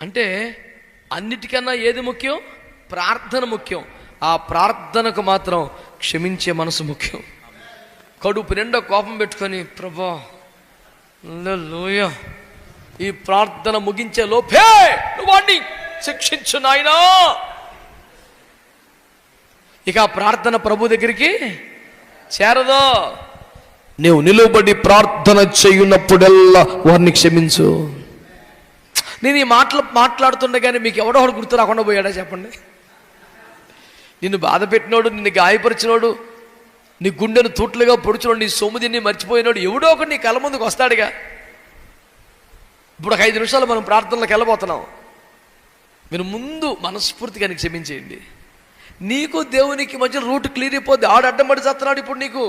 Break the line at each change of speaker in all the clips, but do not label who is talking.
అంటే అన్నిటికన్నా ఏది ముఖ్యం? ప్రార్థన ముఖ్యం. ఆ ప్రార్థనకు మాత్రం క్షమించే మనసు ముఖ్యం. కడుపు నిండా కోపం పెట్టుకొని ప్రభా హల్లెలూయా ఈ ప్రార్థన ముగించే లోపే నువ్వు వాడిని శిక్షించు నాయనా, ఇక ఆ ప్రార్థన ప్రభు దగ్గరికి చేరదో. నీవు నిలువబడి ప్రార్థన చేయున్నప్పుడల్లా వారిని క్షమించు. నేను ఈ మాట్లాడుతుండగానే మీకు ఎవడో ఒకడు గుర్తు రాకుండా పోయాడా చెప్పండి? నిన్ను బాధ పెట్టినోడు, నిన్ను గాయపరిచినోడు, నీ గుండెను తూట్లుగా పొడిచినోడు, నీ సొమ్ముదిని మర్చిపోయినోడు ఎవడో ఒకటి నీ కళ్ళ ముందుకు వస్తాడుగా. ఇప్పుడు ఒక 5 నిమిషాలు మనం ప్రార్థనలోకి వెళ్ళబోతున్నాం. మీరు ముందు మనస్ఫూర్తిగా నీకు క్షమించేయండి. నీకు దేవునికి మధ్య రూట్ క్లియర్ అయిపోద్ది. ఆడు అడ్డం పడి చేస్తున్నాడు ఇప్పుడు నీకు.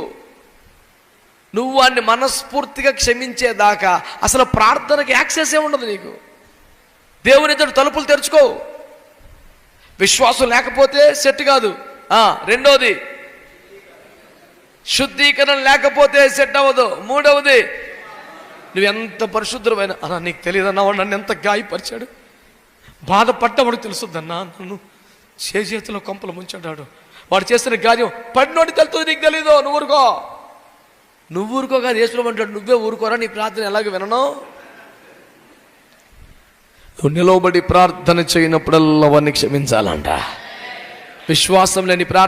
నువ్వు వాడిని మనస్ఫూర్తిగా క్షమించేదాకా అసలు ప్రార్థనకి యాక్సెస్ ఏ ఉండదు నీకు. దేవుని ఎదురు తలుపులు తెరుచుకో. విశ్వాసం లేకపోతే సెట్ కాదు. రెండోది శుద్ధీకరణ లేకపోతే సెట్ అవ్వదు. మూడవది నువ్వెంత పరిశుద్ధమైన అన్నా నీకు తెలియదన్నా వాడు నన్ను ఎంత గాయపరిచాడు, బాధపడ్డవాడు తెలుసుద్దన్నా, నన్ను చేతిలో కొంపలు ముంచాడు, వాడు చేసిన కార్యం పడినోడి తెలుస్తుంది నీకు తెలీదు. నువ్వు ఊరుకో కాదు, యేసుప్రభు అంటాడు నువ్వే ఊరుకోరా, నీ ప్రార్థన ఎలాగ వినను. నువ్వు నిలవబడి ప్రార్థన చేయనప్పుడల్లా వారిని క్షమించాలంట. విశ్వాసం లేని ప్రార్థన